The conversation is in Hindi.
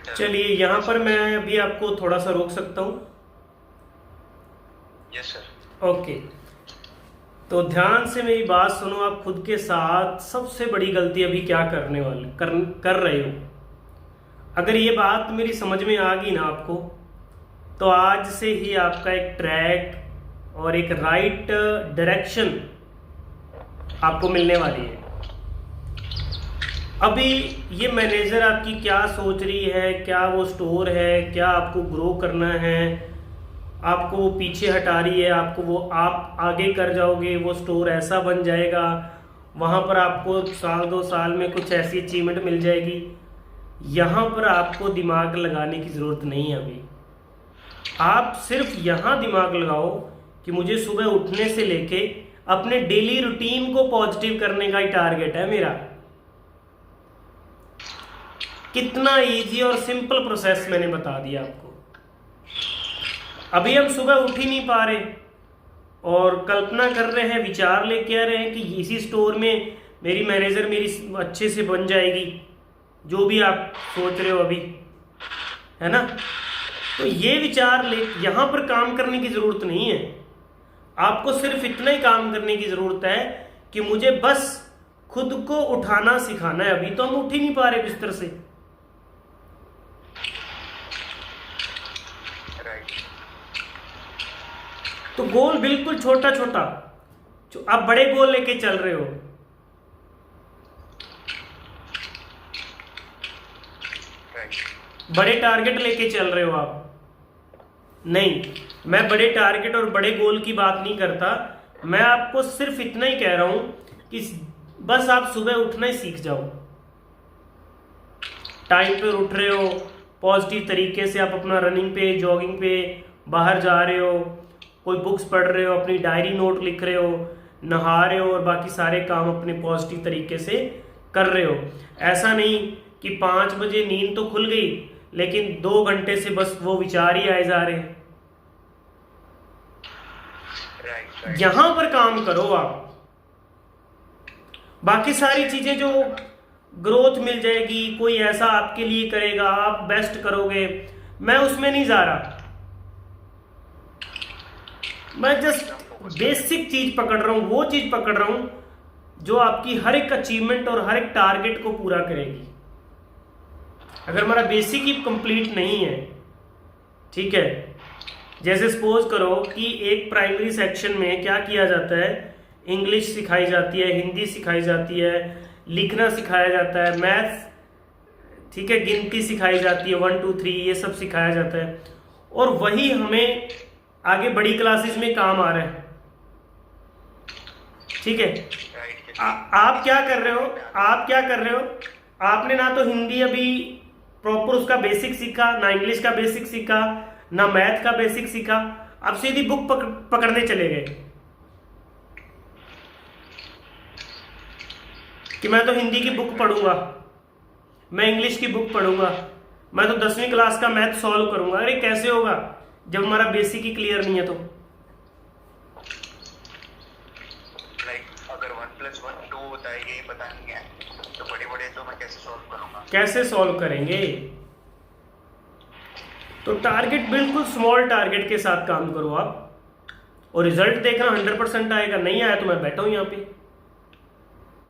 चलिए यहाँ पर मैं अभी आपको थोड़ा सा रोक सकता हूँ। Yes sir. ओके, तो ध्यान से मेरी बात सुनो। आप खुद के साथ सबसे बड़ी गलती अभी क्या कर रहे हो। अगर ये बात मेरी समझ में आ गई ना आपको, तो आज से ही आपका एक ट्रैक और एक राइट डायरेक्शन आपको मिलने वाली है। अभी ये मैनेजर आपकी क्या सोच रही है, क्या वो स्टोर है, क्या आपको ग्रो करना है, आपको वो पीछे हटा रही है, आपको वो आप आगे कर जाओगे, वो स्टोर ऐसा बन जाएगा, वहाँ पर आपको साल 2 साल में कुछ ऐसी अचीवमेंट मिल जाएगी। यहाँ पर आपको दिमाग लगाने की ज़रूरत नहीं है। अभी आप सिर्फ यहाँ दिमाग लगाओ कि मुझे सुबह उठने से लेके अपने डेली रूटीन को पॉजिटिव करने का ही टारगेट है मेरा। कितना इजी और सिंपल प्रोसेस मैंने बता दिया आपको। अभी हम सुबह उठ ही नहीं पा रहे और कल्पना कर रहे हैं, विचार लेके आ रहे हैं कि इसी स्टोर में मेरी मैनेजर मेरी अच्छे से बन जाएगी, जो भी आप सोच रहे हो अभी, है ना। तो ये विचार ले यहाँ पर काम करने की ज़रूरत नहीं है। आपको सिर्फ इतना ही काम करने की ज़रूरत है कि मुझे बस खुद को उठाना सिखाना है। अभी तो हम उठ ही नहीं पा रहे बिस्तर से। तो गोल बिल्कुल छोटा छोटा, जो आप बड़े गोल लेके चल रहे हो। बड़े टारगेट लेके चल रहे हो आप। नहीं, मैं बड़े टारगेट और बड़े गोल की बात नहीं करता। मैं आपको सिर्फ इतना ही कह रहा हूं कि बस आप सुबह उठना ही सीख जाओ। टाइम पे उठ रहे हो, पॉजिटिव तरीके से आप अपना रनिंग पे, जॉगिंग पे बाहर जा रहे हो, कोई बुक्स पढ़ रहे हो, अपनी डायरी नोट लिख रहे हो, नहा रहे हो और बाकी सारे काम अपने पॉजिटिव तरीके से कर रहे हो। ऐसा नहीं कि 5 बजे नींद तो खुल गई लेकिन 2 घंटे से बस वो विचार ही आए जा रहे हैं। यहां पर काम करो आप। बाकी सारी चीजें जो ग्रोथ मिल जाएगी, कोई ऐसा आपके लिए करेगा, आप बेस्ट करोगे, मैं उसमें नहीं जा रहा। मैं जस्ट बेसिक चीज पकड़ रहा हूं, वो चीज पकड़ रहा हूं जो आपकी हर एक अचीवमेंट और हर एक टारगेट को पूरा करेगी। अगर हमारा बेसिक ही कंप्लीट नहीं है, ठीक है, जैसे सपोज करो कि एक प्राइमरी सेक्शन में क्या किया जाता है, इंग्लिश सिखाई जाती है, हिंदी सिखाई जाती है, लिखना सिखाया जाता है, मैथ्स, ठीक है, गिनती सिखाई जाती है, 1 2 3 ये सब सिखाया जाता है। और वही हमें आगे बड़ी क्लासेस में काम आ रहा है, ठीक है। आप क्या कर रहे हो, आपने ना तो हिंदी अभी प्रॉपर उसका बेसिक सीखा, ना इंग्लिश का बेसिक सीखा, ना मैथ का बेसिक सीखा। आप सीधी बुक पकड़ने चले गए कि मैं तो हिंदी की बुक पढ़ूंगा, मैं इंग्लिश की बुक पढ़ूंगा, मैं तो 10वीं क्लास का मैथ सॉल्व करूंगा। अरे कैसे होगा जब हमारा बेसिक ही क्लियर नहीं है। तो अगर 1+1 2 होता है यही पता नहीं है तो बड़े बड़े तो मैं कैसे सॉल्व करूंगा, कैसे सॉल्व करेंगे। तो टारगेट बिल्कुल स्मॉल टारगेट के साथ काम करो आप, और रिजल्ट देखना 100% आएगा। नहीं आया तो मैं बैठा हूं यहाँ पे।